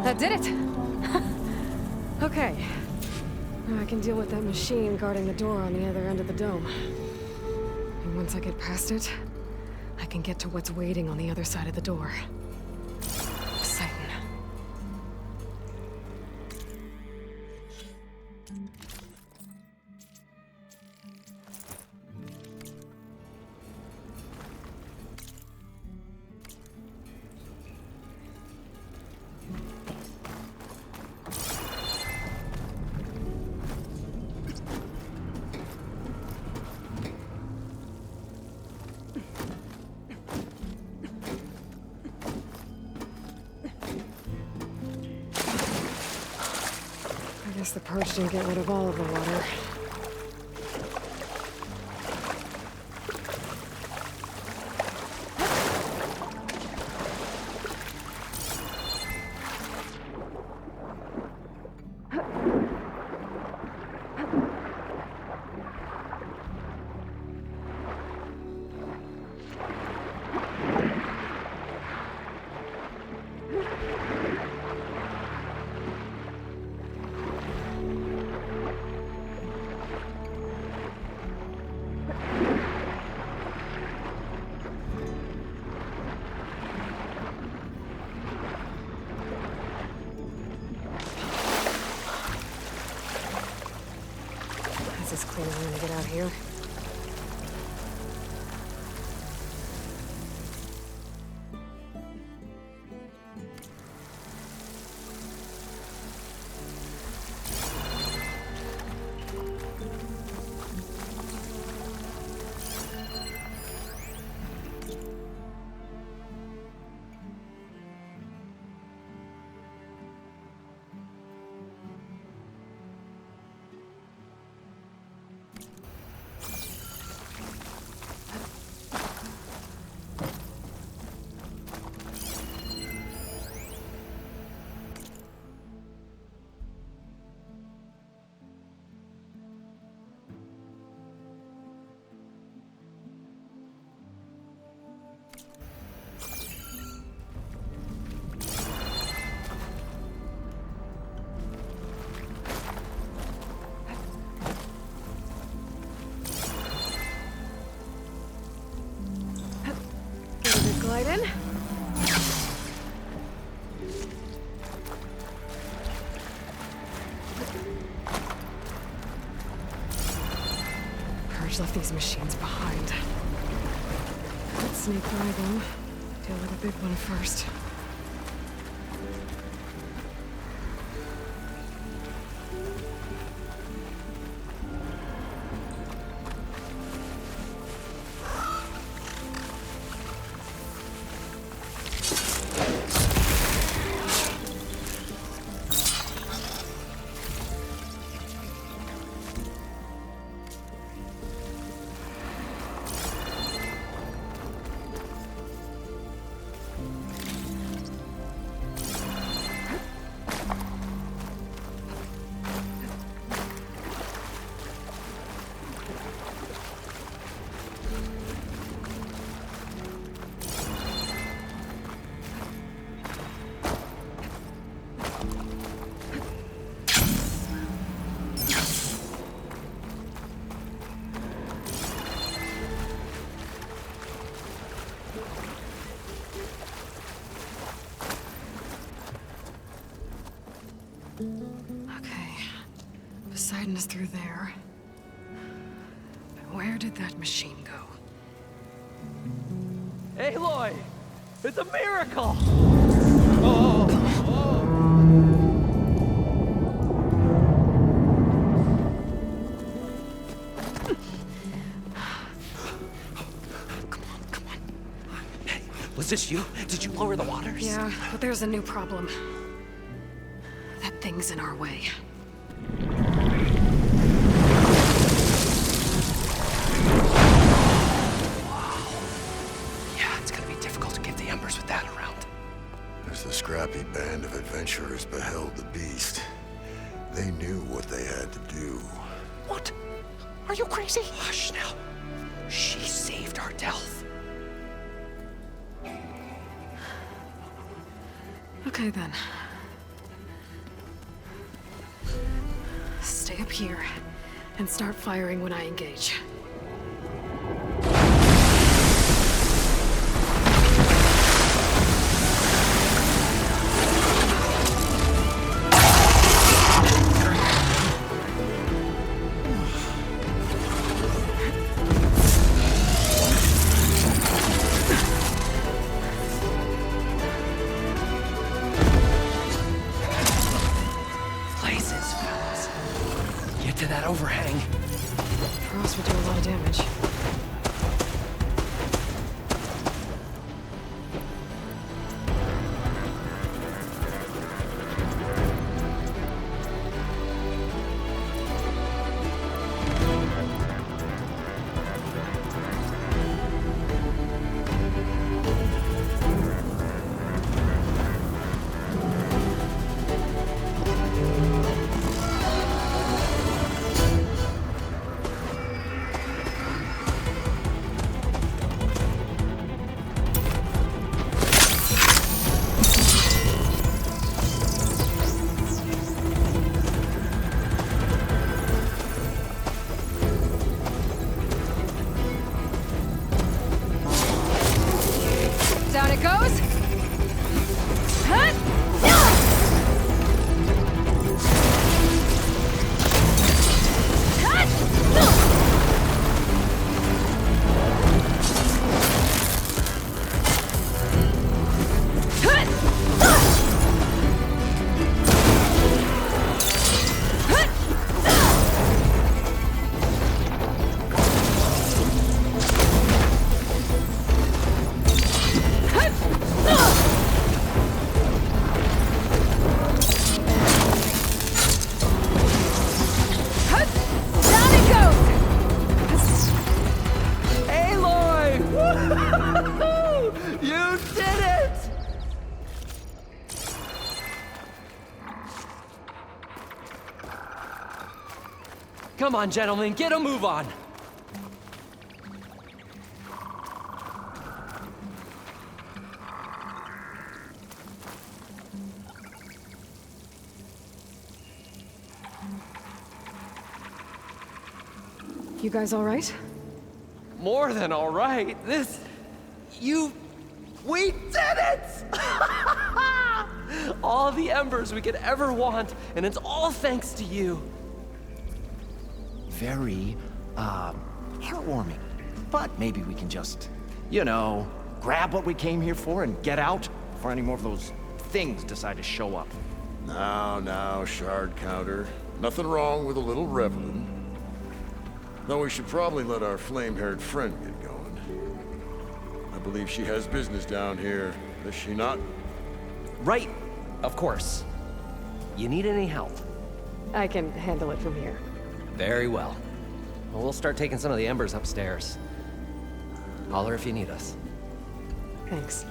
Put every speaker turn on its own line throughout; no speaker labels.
That did it! Okay. Now I can deal with that machine guarding the door on the other end of the dome. And once I get past it, I can get to what's waiting on the other side of the door. Poseidon. I guess the purge didn't get rid of all of the water. Is this clear when I get out here? Glide in. Purge left these machines behind. Let's sneak by them. Deal with the big one first. Okay. Poseidon is through there. But where did that machine go?
Aloy! It's a miracle!
Come on.
Hey, was this you? Did you lower the waters?
Yeah, but there's a new problem. That thing's in our way.
Yeah, it's gonna be difficult to give the embers with that around.
As the scrappy band of adventurers beheld the beast, they knew what they had to do.
What? Are you crazy? Hush now. She saved our Delph.
Okay then. Stay up here and start firing when I engage.
Places, fellas. Get to that overhang.
Frost would do a lot of damage. Down it goes! Huh?
Aloy! Woo-hoo-hoo-hoo! You did it! Come on, gentlemen, get a move on.
You guys all right?
More than all right. We did it! All the embers we could ever want, and it's all thanks to you.
Very, heartwarming. But maybe we can just, grab what we came here for and get out before any more of those things decide to show up.
Now, Shard Counter. Nothing wrong with a little reveling. Though we should probably let our flame-haired friend get going. I believe she has business down here, does she not?
Right, of course. You need any help?
I can handle it from here.
Very well. Well, we'll start taking some of the embers upstairs. Holler if you need us.
Thanks.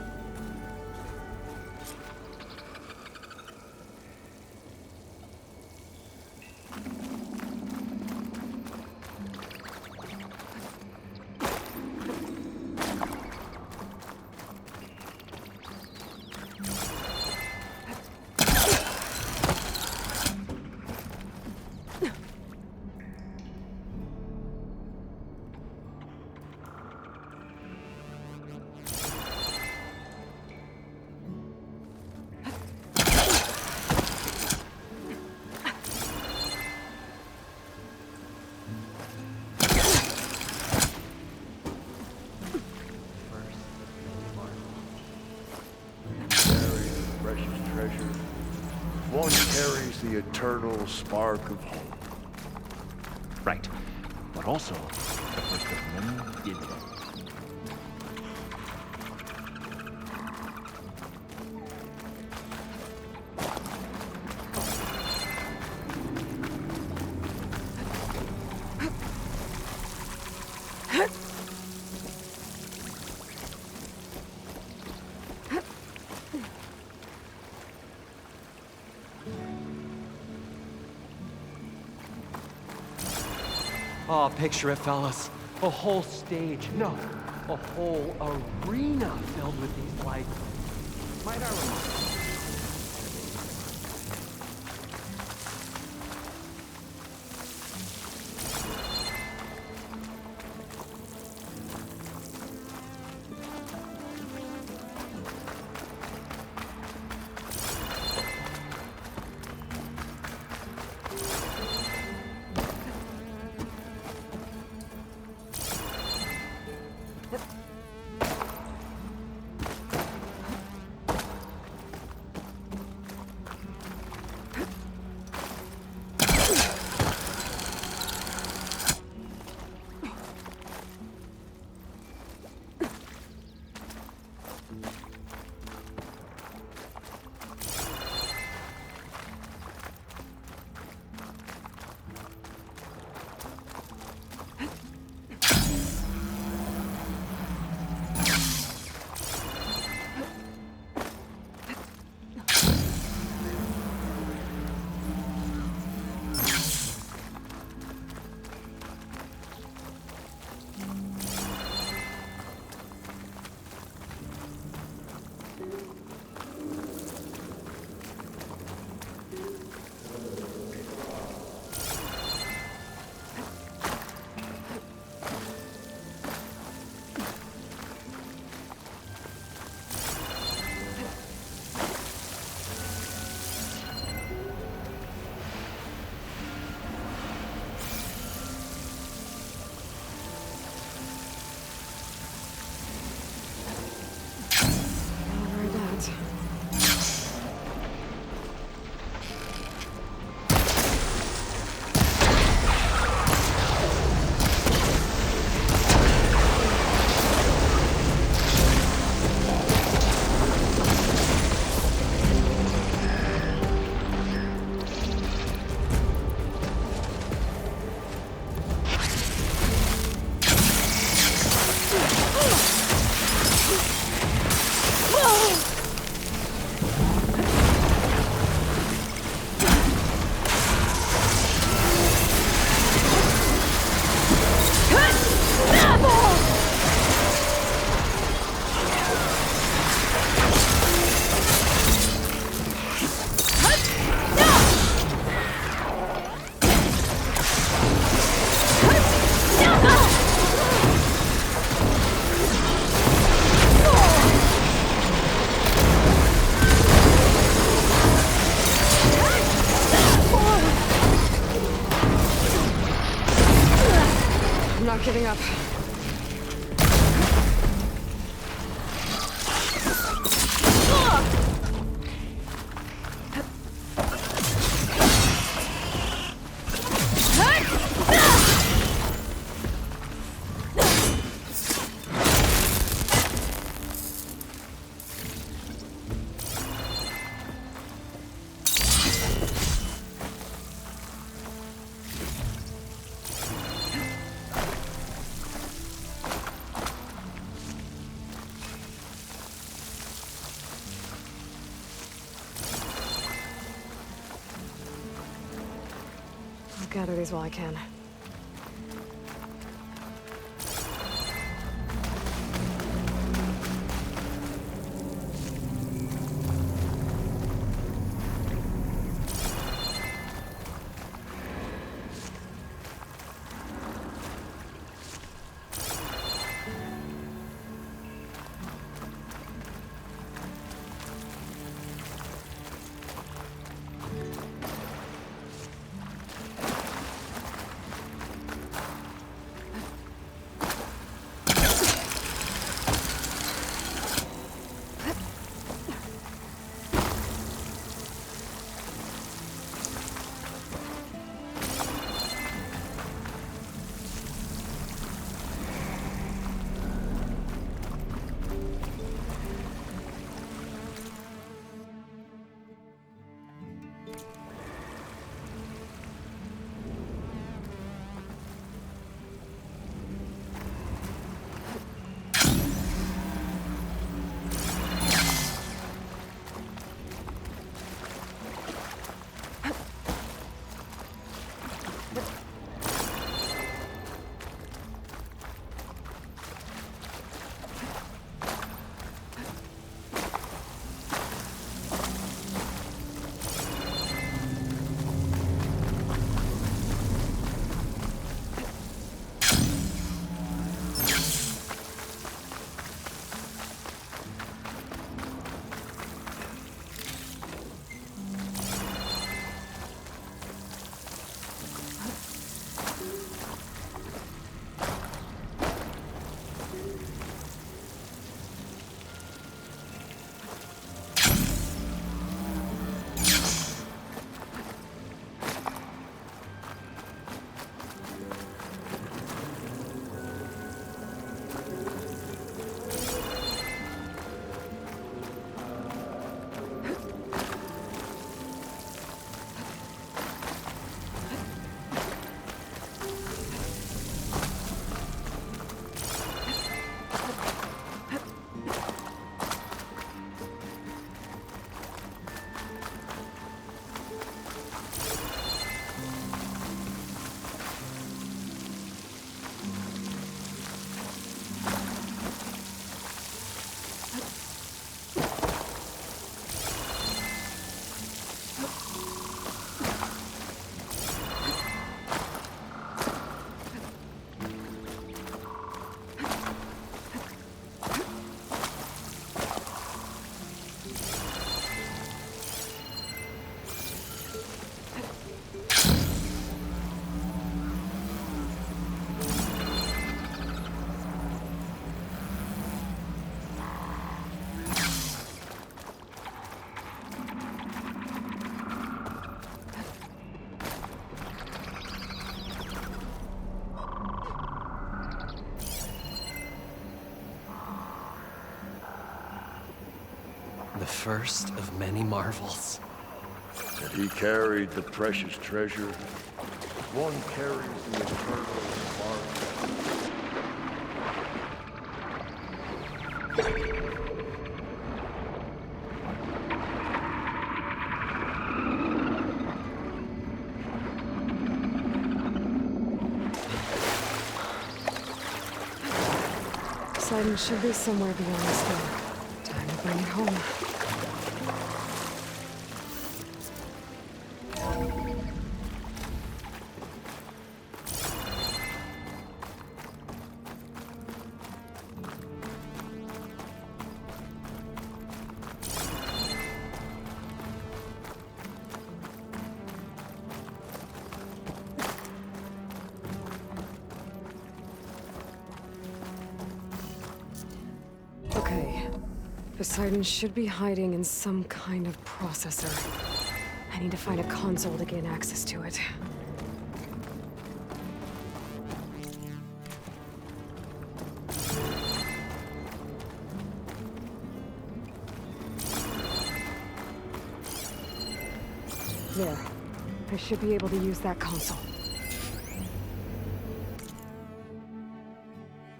One carries the eternal spark of hope.
Right. But also, the first of many did them.
Oh, picture it, fellas. A whole stage, no, a whole arena filled with these lights. Might I remind
Not giving up. I'll gather these while I can.
The first of many marvels.
And he carried the precious treasure. One carries the eternal marvel.
Poseidon should be somewhere beyond this door. Time to bring it home. Okay. Poseidon should be hiding in some kind of processor. I need to find a console to gain access to it. There. I should be able to use that console.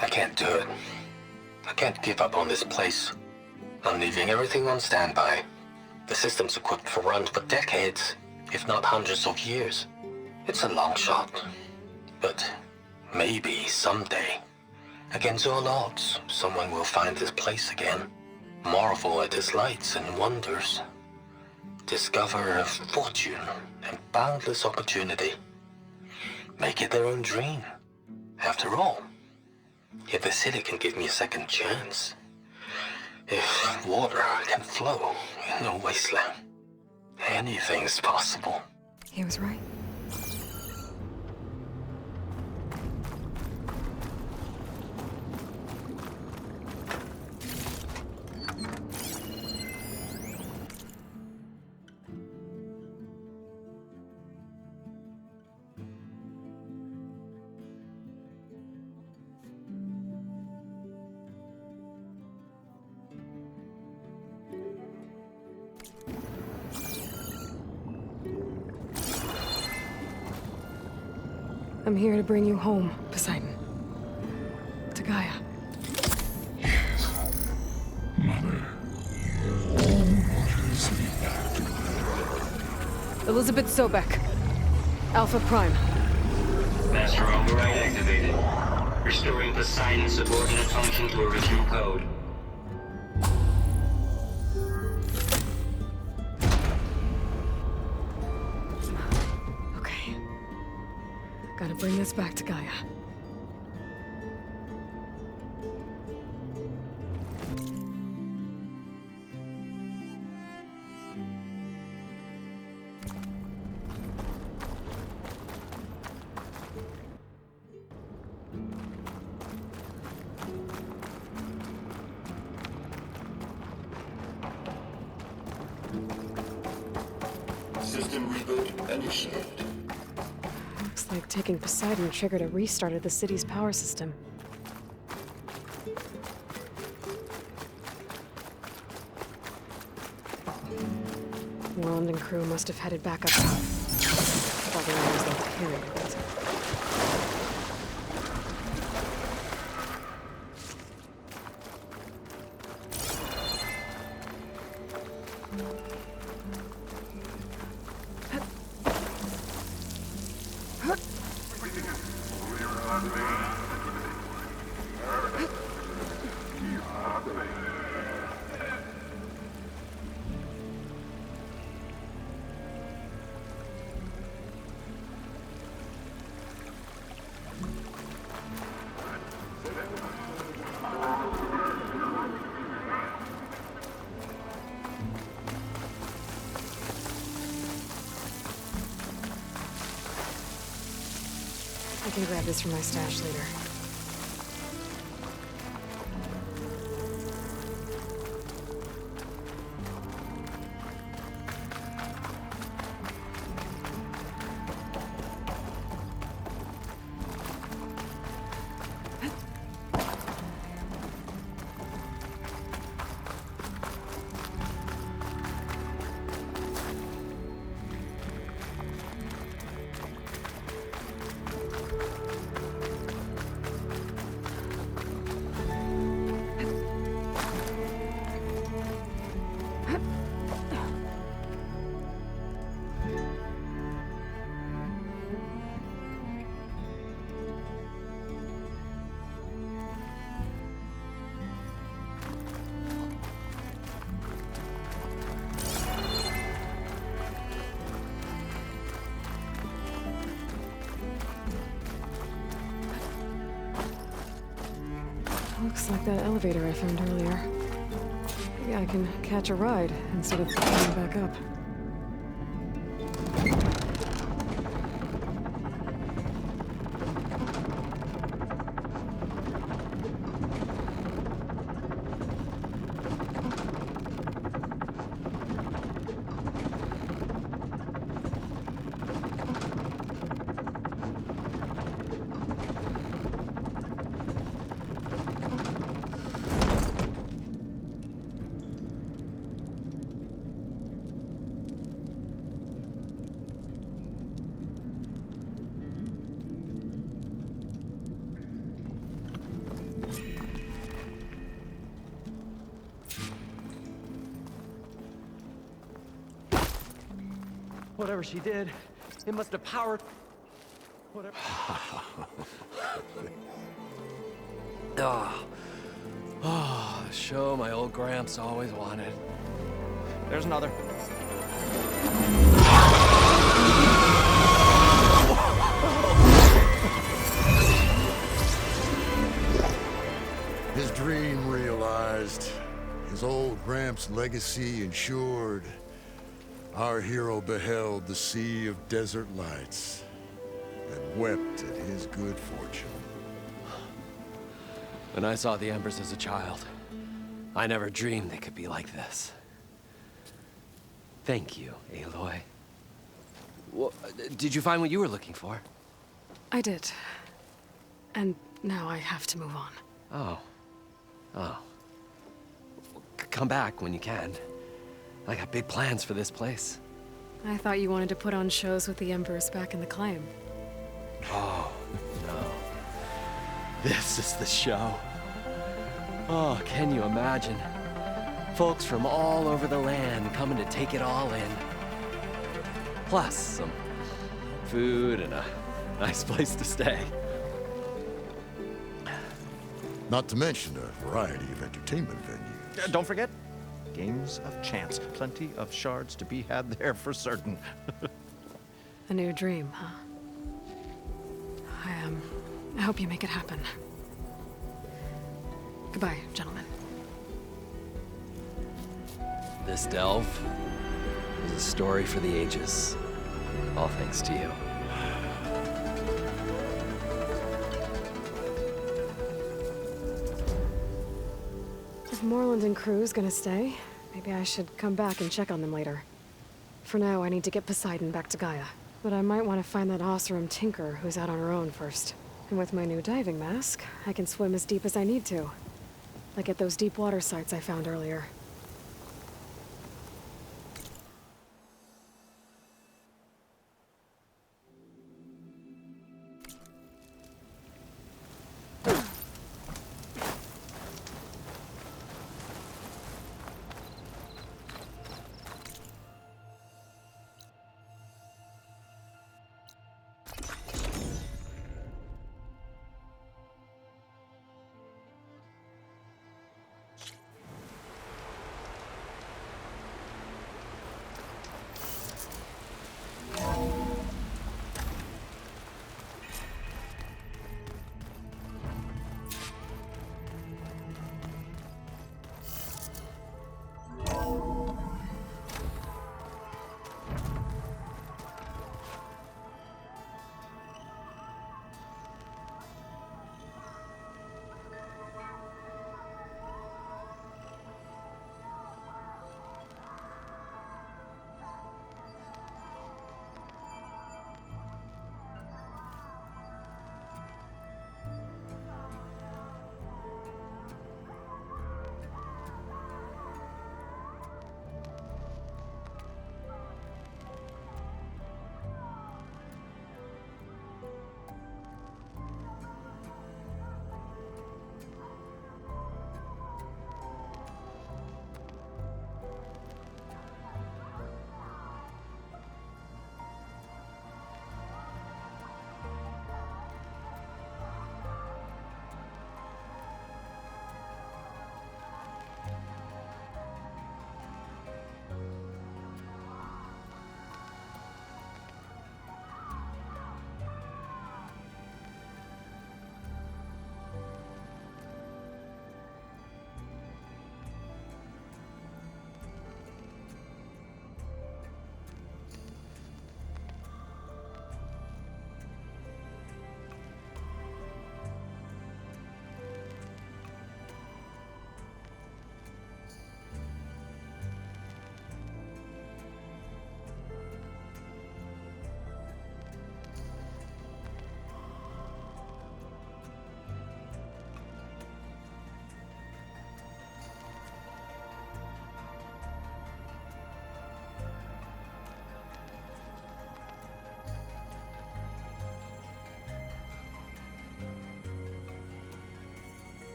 I can't do it. I can't give up on this place. I'm leaving everything on standby. The system's equipped for runs for decades, if not hundreds of years. It's a long shot. But maybe someday, against all odds, someone will find this place again. Marvel at its lights and wonders. Discover a fortune and boundless opportunity. Make it their own dream. After all, if the city can give me a second chance, if water can flow in a wasteland, anything's possible.
He was right. I'm here to bring you home, Poseidon. To Gaia.
Mother, what is the act?
Elizabeth Sobek. Alpha Prime.
Master override activated. Restoring Poseidon's subordinate function to original code.
Okay. Gotta bring this back to Gaia.
System reboot initiated.
Looks like taking Poseidon triggered a restart of the city's power system. Wand and crew must have headed back up top. Probably knows they'll carry it. I can grab this from my stash later. Looks like that elevator I found earlier. Maybe I can catch a ride instead of going back up.
Whatever she did, it must have powered... Whatever... Oh, the show my old Gramps always wanted.
There's another.
His dream realized. His old Gramps' legacy ensured. Our hero beheld the sea of desert lights and wept at his good fortune.
When I saw the Embers as a child, I never dreamed they could be like this. Thank you, Aloy. Well, did you find what you were looking for?
I did. And now I have to move on.
Oh. Oh. Come back when you can. I got big plans for this place.
I thought you wanted to put on shows with the Embers back in the Claim.
Oh, no. This is the show. Oh, can you imagine? Folks from all over the land coming to take it all in. Plus some food and a nice place to stay.
Not to mention a variety of entertainment venues.
Don't forget, games of chance. Plenty of shards to be had there for certain.
A new dream, huh? I hope you make it happen. Goodbye, gentlemen.
This delve is a story for the ages. All thanks to you.
If Moreland and crew's gonna stay, maybe I should come back and check on them later. For now, I need to get Poseidon back to Gaia. But I might want to find that Oseram Tinker who's out on her own first. And with my new diving mask, I can swim as deep as I need to. Like at those deep water sites I found earlier.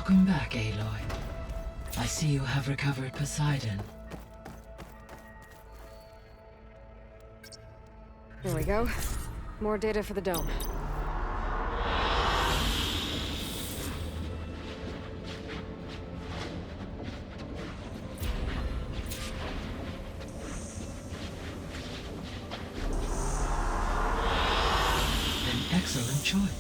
Welcome back, Aloy. I see you have recovered Poseidon.
There we go. More data for the dome.
An excellent choice.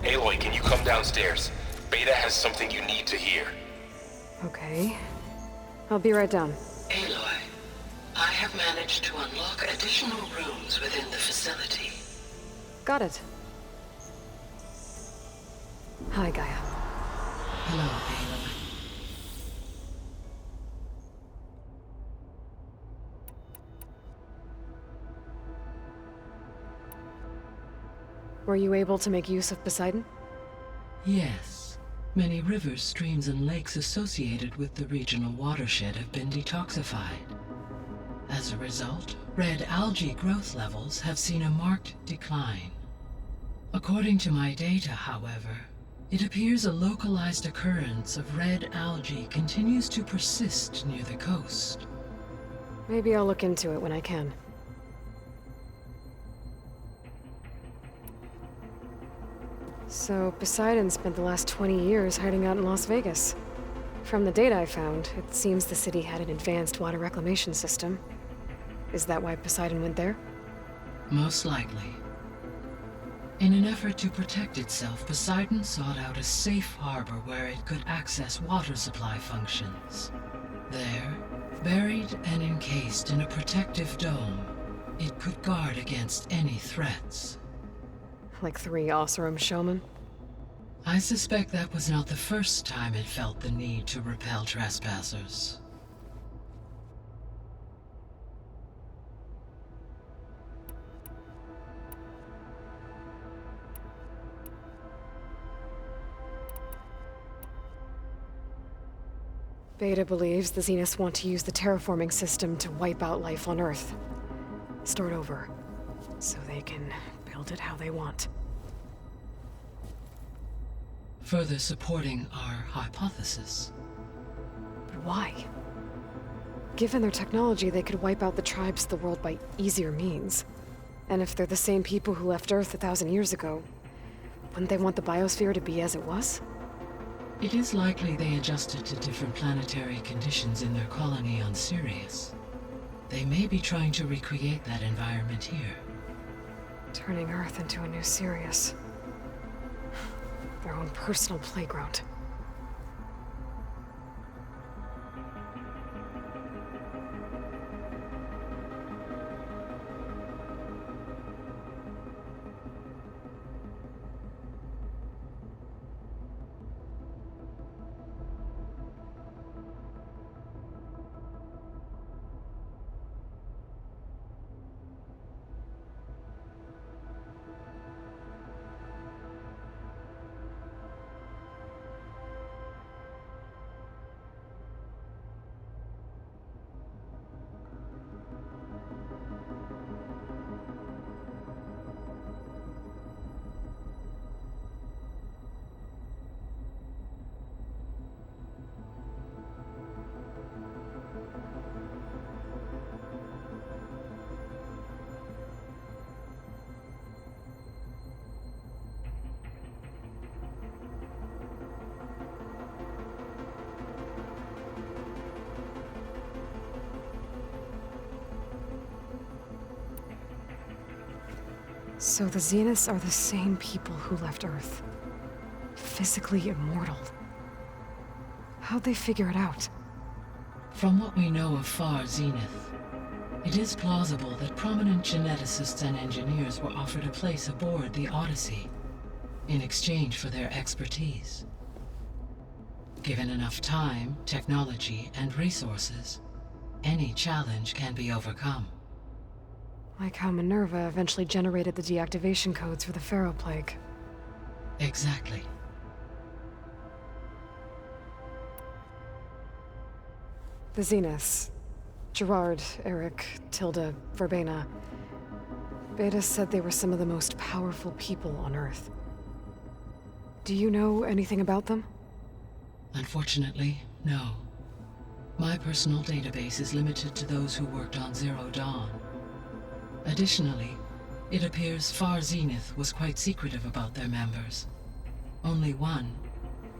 Aloy, can you come downstairs? Beta has something you need to hear.
Okay. I'll be right down.
Aloy, I have managed to unlock additional rooms within the facility.
Got it. Hi, Gaia.
Hello, Aloy.
Were you able to make use of Poseidon?
Yes. Many rivers, streams, and lakes associated with the regional watershed have been detoxified. As a result, red algae growth levels have seen a marked decline. According to my data, however, it appears a localized occurrence of red algae continues to persist near the coast.
Maybe I'll look into it when I can. So, Poseidon spent the last 20 years hiding out in Las Vegas. From the data I found, it seems the city had an advanced water reclamation system. Is that why Poseidon went there?
Most likely. In an effort to protect itself, Poseidon sought out a safe harbor where it could access water supply functions. There, buried and encased in a protective dome, it could guard against any threats.
Like 3 Oseram showmen?
I suspect that was not the first time it felt the need to repel trespassers.
Beta believes the Zeniths want to use the terraforming system to wipe out life on Earth. Start over, so they can build it how they want.
Further supporting our hypothesis.
But why? Given their technology, they could wipe out the tribes of the world by easier means. And if they're the same people who left Earth 1,000 years ago, wouldn't they want the biosphere to be as it was?
It is likely they adjusted to different planetary conditions in their colony on Sirius. They may be trying to recreate that environment here.
Turning Earth into a new Sirius. Their own personal playground. So the Zeniths are the same people who left Earth. Physically immortal. How'd they figure it out?
From what we know of Far Zenith, it is plausible that prominent geneticists and engineers were offered a place aboard the Odyssey. in exchange for their expertise. Given enough time, technology, and resources, any challenge can be overcome.
Like how Minerva eventually generated the deactivation codes for the Pharaoh Plague.
Exactly.
The Zeniths. Gerard, Eric, Tilda, Verbena. Beta said they were some of the most powerful people on Earth. Do you know anything about them?
Unfortunately, no. My personal database is limited to those who worked on Zero Dawn. Additionally, it appears Far Zenith was quite secretive about their members. Only one,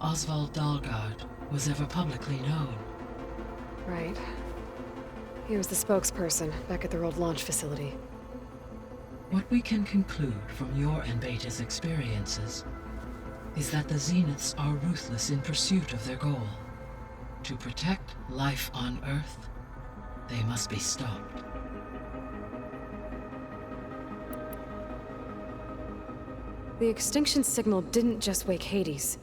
Oswald Dahlgard, was ever publicly known.
Right. He was the spokesperson back at their old launch facility.
What we can conclude from your and Beta's experiences is that the Zeniths are ruthless in pursuit of their goal. To protect life on Earth, they must be stopped.
The extinction signal didn't just wake Hades.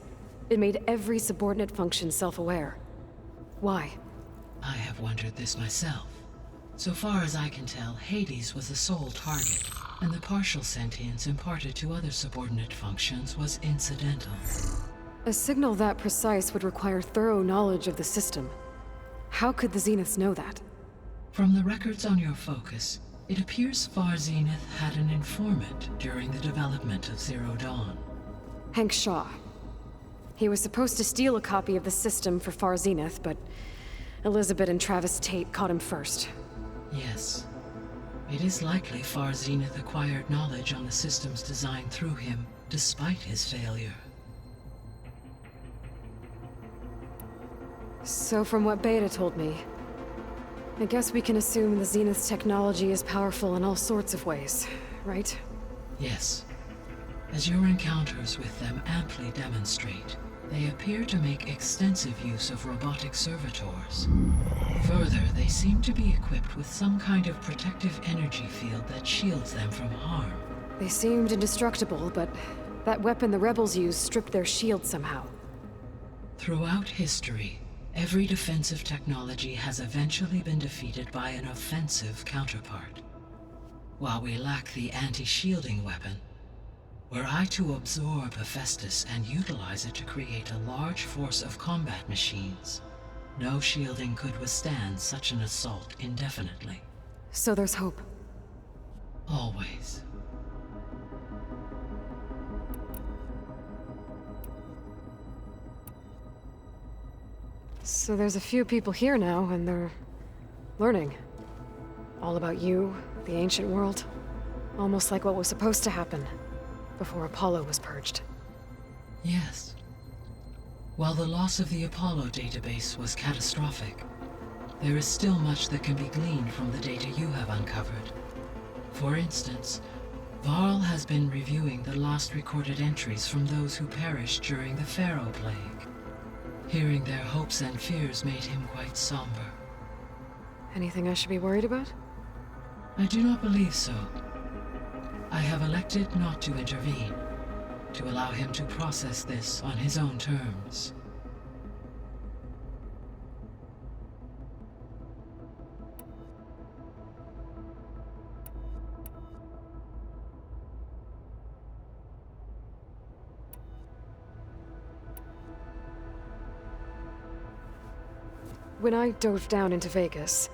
It made every subordinate function self-aware. Why?
I have wondered this myself. So far as I can tell, Hades was the sole target, and the partial sentience imparted to other subordinate functions was incidental.
A signal that precise would require thorough knowledge of the system. How could the Zeniths know that?
From the records on your focus, it appears Far Zenith had an informant during the development of Zero Dawn.
Hank Shaw. He was supposed to steal a copy of the system for Far Zenith, but Elizabeth and Travis Tate caught him first.
Yes. It is likely Far Zenith acquired knowledge on the system's design through him, despite his failure.
So from what Beta told me, I guess we can assume the Zenith's technology is powerful in all sorts of ways, right?
Yes. As your encounters with them amply demonstrate, they appear to make extensive use of robotic servitors. Further, they seem to be equipped with some kind of protective energy field that shields them from harm.
They seemed indestructible, but that weapon the rebels used stripped their shield somehow.
Throughout history, every defensive technology has eventually been defeated by an offensive counterpart. While we lack the anti-shielding weapon, were I to absorb Hephaestus and utilize it to create a large force of combat machines, no shielding could withstand such an assault indefinitely.
So there's hope.
Always.
So there's a few people here now, and they're learning. All about you, the ancient world. Almost like what was supposed to happen before Apollo was purged.
Yes. While the loss of the Apollo database was catastrophic, there is still much that can be gleaned from the data you have uncovered. For instance, Varl has been reviewing the last recorded entries from those who perished during the Pharaoh Plague. Hearing their hopes and fears made him quite somber.
Anything I should be worried about?
I do not believe so. I have elected not to intervene, to allow him to process this on his own terms.
When I dove down into Vegas,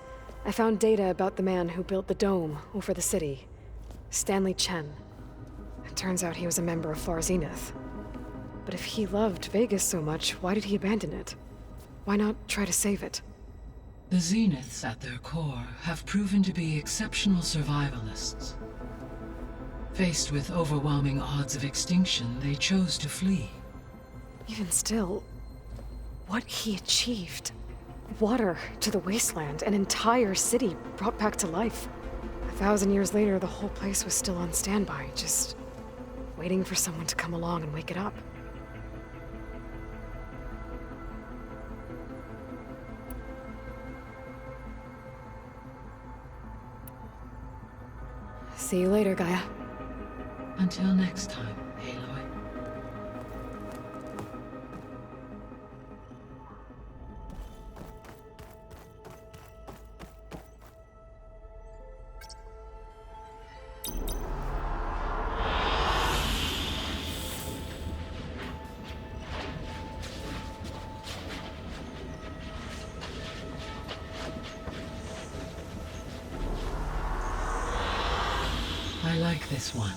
I found data about the man who built the dome over the city. Stanley Chen. It turns out he was a member of Far Zenith. But if he loved Vegas so much, why did he abandon it? Why not try to save it?
The Zeniths, at their core, have proven to be exceptional survivalists. Faced with overwhelming odds of extinction, they chose to flee.
Even still, what he achieved. Water to the wasteland, an entire city brought back to life. 1,000 years later, the whole place was still on standby, just waiting for someone to come along and wake it up. See you later, Gaia.
Until next time, Aloy. I like this one.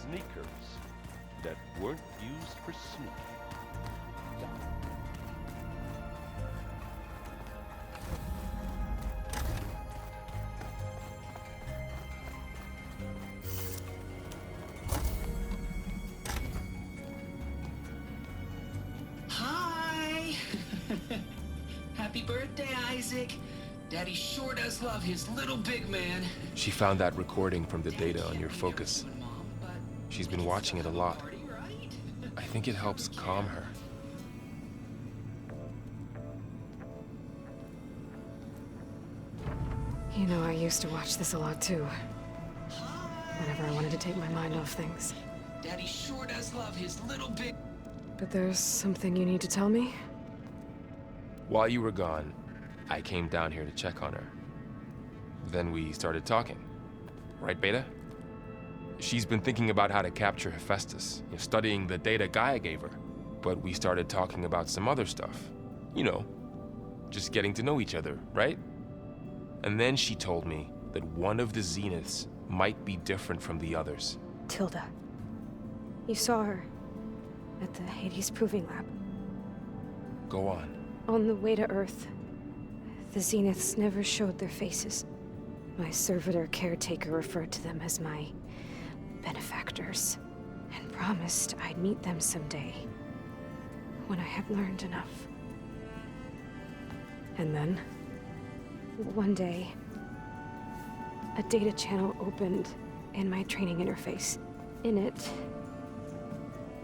Sneakers that weren't used for sneaking.
Hi! Happy birthday, Isaac. Daddy sure does love his little big man.
She found that recording from the data on your focus. She's been watching it a lot. I think it helps calm her.
You know, I used to watch this a lot too. Whenever I wanted to take my mind off things.
Daddy sure does love his little big...
But there's something you need to tell me?
While you were gone, I came down here to check on her. Then we started talking. Right, Beta? She's been thinking about how to capture Hephaestus, studying the data Gaia gave her. But we started talking about some other stuff. You know, just getting to know each other, right? And then she told me that one of the Zeniths might be different from the others.
Tilda. You saw her at the Hades Proving Lab.
Go on.
On the way to Earth, the Zeniths never showed their faces. My servitor caretaker referred to them as my benefactors, and promised I'd meet them someday, when I had learned enough. And then, one day, a data channel opened in my training interface. In it,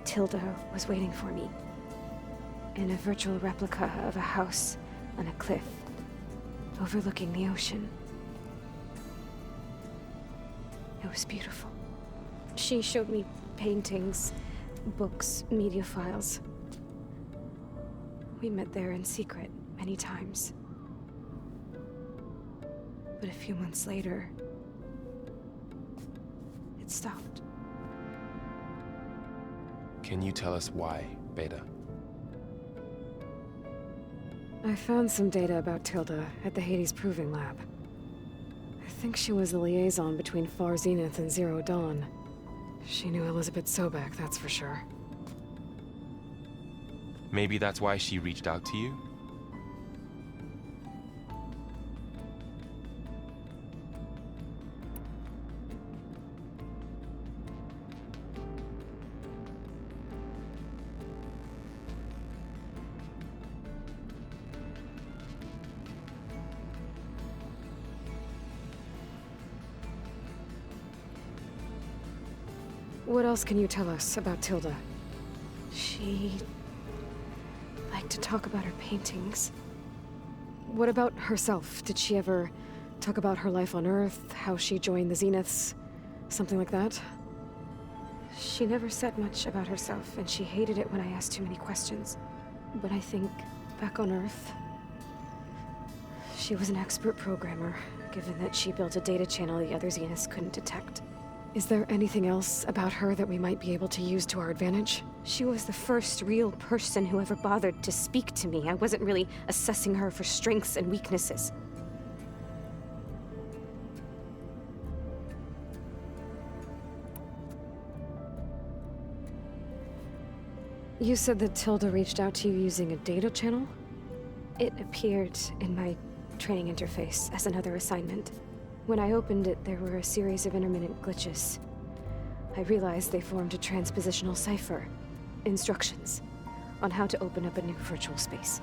Tilda was waiting for me, in a virtual replica of a house on a cliff, overlooking the ocean. It was beautiful. She showed me paintings, books, media files. We met there in secret many times. But a few months later, it stopped.
Can you tell us why, Beta?
I found some data about Tilda at the Hades Proving Lab. I think she was the liaison between Far Zenith and Zero Dawn. She knew Elizabeth Sobek, that's for sure.
Maybe that's why she reached out to you?
What else can you tell us about Tilda? She liked to talk about her paintings. What about herself? Did she ever talk about her life on Earth, how she joined the Zeniths, something like that? She never said much about herself, and she hated it when I asked too many questions. But I think, back on Earth, she was an expert programmer, given that she built a data channel the other Zeniths couldn't detect. Is there anything else about her that we might be able to use to our advantage?
She was the first real person who ever bothered to speak to me. I wasn't really assessing her for strengths and weaknesses.
You said that Tilda reached out to you using a data channel?
It appeared in my training interface as another assignment. When I opened it, there were a series of intermittent glitches. I realized they formed a transpositional cipher. Instructions on how to open up a new virtual space.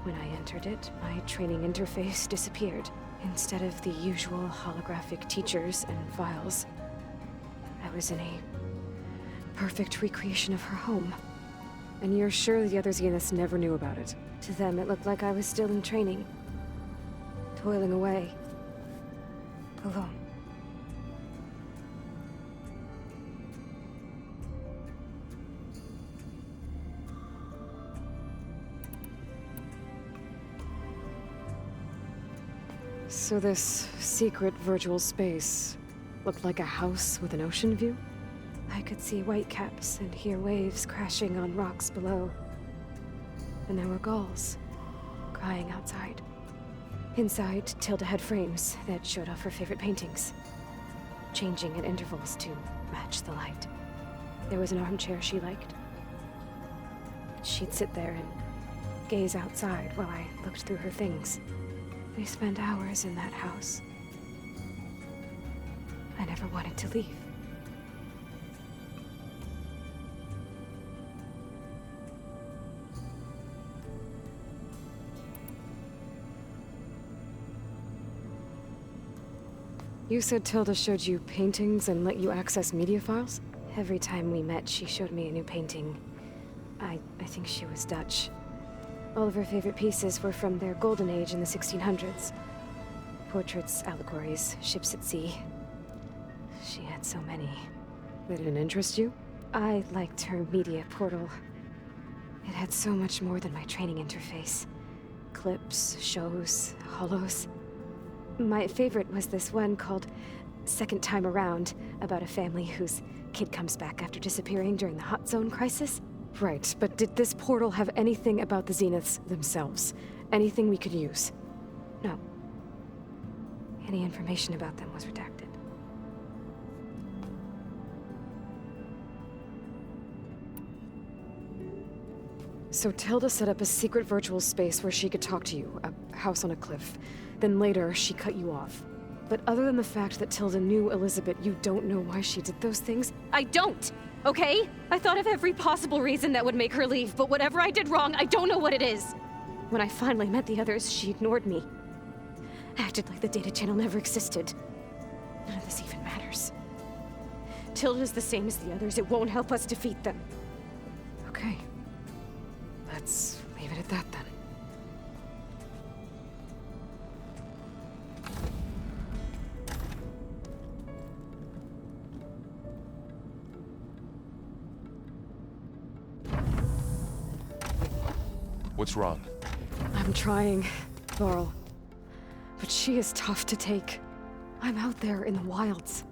When I entered it, my training interface disappeared. Instead of the usual holographic teachers and files, I was in a perfect recreation of her home.
And you're sure the other Zeniths never knew about it?
To them, it looked like I was still in training. Toiling away. Alone.
So this secret virtual space looked like a house with an ocean view?
I could see whitecaps and hear waves crashing on rocks below. And there were gulls crying outside. Inside, Tilda had frames that showed off her favorite paintings, changing at intervals to match the light. There was an armchair she liked. She'd sit there and gaze outside while I looked through her things. We spent hours in that house. I never wanted to leave.
You said Tilda showed you paintings and let you access media files?
Every time we met, she showed me a new painting. I think she was Dutch. All of her favorite pieces were from their golden age in the 1600s. Portraits, allegories, ships at sea. She had so many.
They didn't interest you?
I liked her media portal. It had so much more than my training interface. Clips, shows, holos. My favorite was this one called Second Time Around, about a family whose kid comes back after disappearing during the Hot Zone crisis.
Right, but did this portal have anything about the Zeniths themselves? Anything we could use?
No. Any information about them was redacted.
So Tilda set up a secret virtual space where she could talk to you, a house on a cliff. Then later, she cut you off. But other than the fact that Tilda knew Elizabeth, you don't know why she did those things?
I don't! Okay? I thought of every possible reason that would make her leave, but whatever I did wrong, I don't know what it is. When I finally met the others, she ignored me. Acted like the data channel never existed. None of this even matters. Tilda's the same as the others. It won't help us defeat them.
Okay. Let's leave it at that then.
What's wrong?
I'm trying, Laurel. But she is tough to take. I'm out there in the wilds,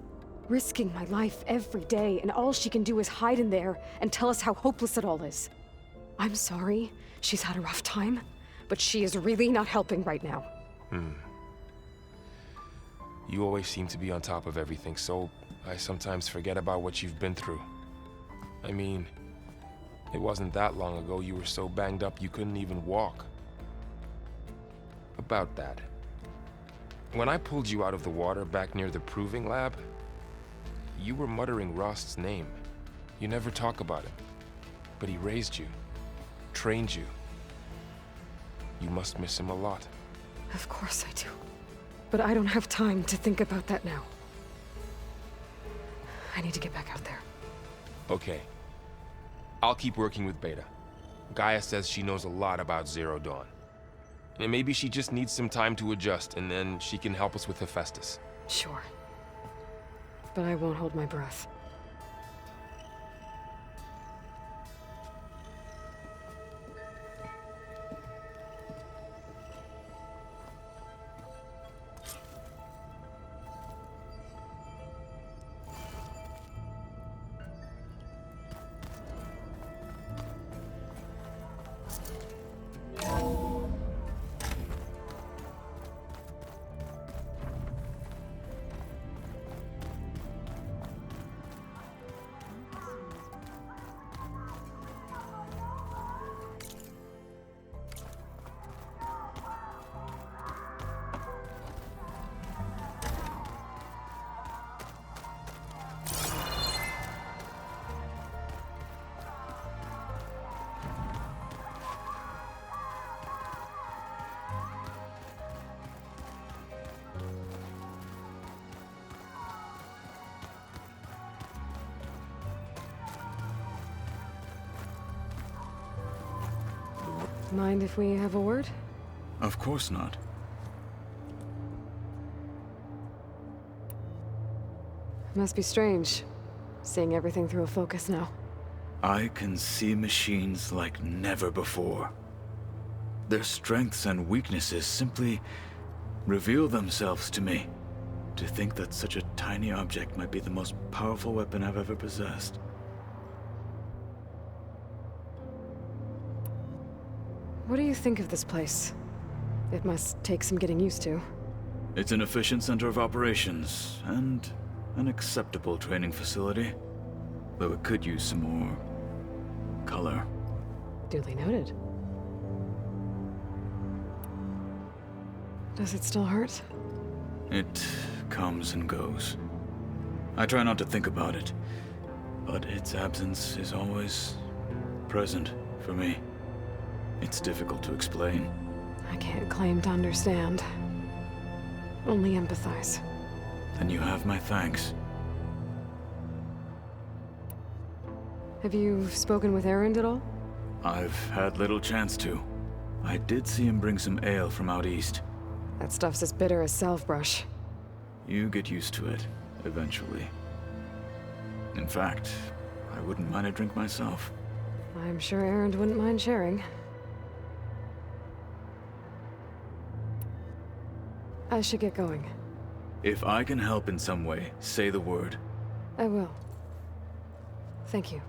risking my life every day, and all she can do is hide in there and tell us how hopeless it all is. I'm sorry she's had a rough time, but she is really not helping right now.
You always seem to be on top of everything, so I sometimes forget about what you've been through. I mean, it wasn't that long ago you were so banged up you couldn't even walk. About that. When I pulled you out of the water back near the proving lab, you were muttering Rost's name. You never talk about him. But he raised you, trained you. You must miss him a lot.
Of course I do. But I don't have time to think about that now. I need to get back out there.
Okay. I'll keep working with Beta. Gaia says she knows a lot about Zero Dawn. And maybe she just needs some time to adjust, and then she can help us with Hephaestus.
Sure. But I won't hold my breath. Mind if we have a word?
Of course not.
Must be strange, seeing everything through a focus now.
I can see machines like never before. Their strengths and weaknesses simply reveal themselves to me. To think that such a tiny object might be the most powerful weapon I've ever possessed.
What do you think of this place? It must take some getting used to.
It's an efficient center of operations, and an acceptable training facility. Though it could use some more color.
Duly noted. Does it still hurt?
It comes and goes. I try not to think about it, but its absence is always present for me. It's difficult to explain.
I can't claim to understand. Only empathize.
Then you have my thanks.
Have you spoken with Erend at all?
I've had little chance to. I did see him bring some ale from out east.
That stuff's as bitter as salvebrush.
You get used to it, eventually. In fact, I wouldn't mind a drink myself.
I'm sure Erend wouldn't mind sharing. I should get going.
If I can help in some way, say the word.
I will. Thank you.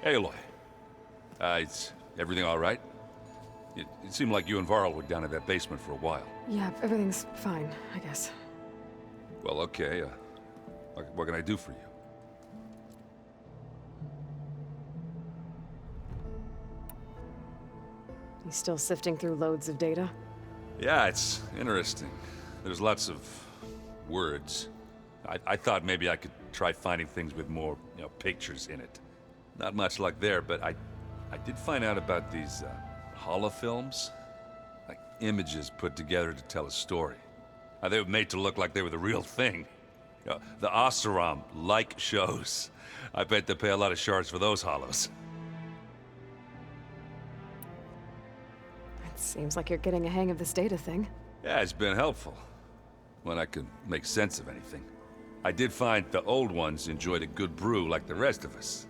Hey, Aloy. Is everything all right? It seemed like you and Varl were down in that basement for a while.
Yeah, everything's fine, I guess.
Well, okay. What can I do for you?
You still sifting through loads of data?
Yeah, it's interesting. There's lots of words. I thought maybe I could try finding things with more, pictures in it. Not much luck there, but I did find out about these holofilms. Like images put together to tell a story. They were made to look like they were the real thing. The Oseram-like shows. I bet they pay a lot of shards for those hollows.
It seems like you're getting a hang of this data thing.
Yeah, it's been helpful. When I could make sense of anything. I did find the old ones enjoyed a good brew like the rest of us.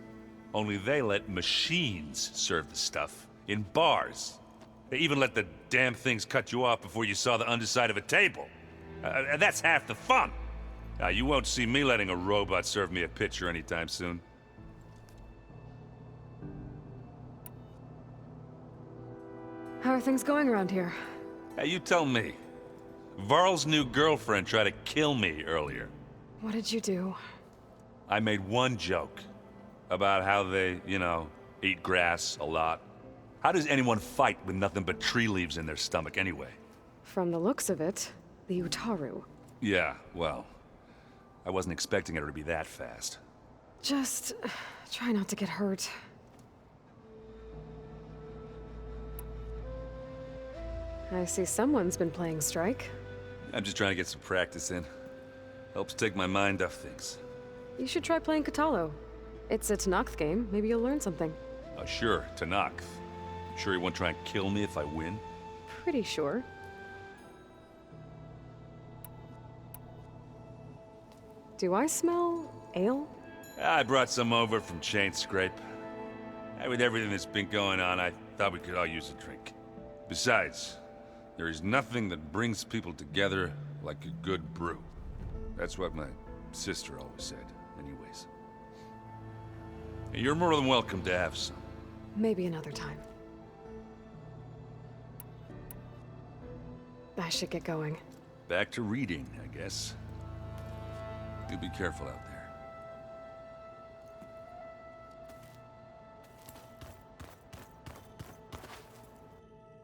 Only they let machines serve the stuff in bars. They even let the damn things cut you off before you saw the underside of a table. And that's half the fun. You won't see me letting a robot serve me a pitcher anytime soon.
How are things going around here?
Hey, you tell me. Varl's new girlfriend tried to kill me earlier.
What did you do?
I made one joke. About how they, eat grass a lot. How does anyone fight with nothing but tree leaves in their stomach anyway?
From the looks of it, the Utaru.
Yeah, well, I wasn't expecting her to be that fast.
Just try not to get hurt. I see someone's been playing Strike.
I'm just trying to get some practice in. Helps take my mind off things.
You should try playing Katalo. It's a Tenakth game. Maybe you'll learn something.
Oh, sure, Tenakth. Sure he won't try and kill me if I win?
Pretty sure. Do I smell ale?
I brought some over from Chain Scrape. With everything that's been going on, I thought we could all use a drink. Besides, there is nothing that brings people together like a good brew. That's what my sister always said, anyways. You're more than welcome to have some.
Maybe another time. I should get going.
Back to reading, I guess. You be careful out there.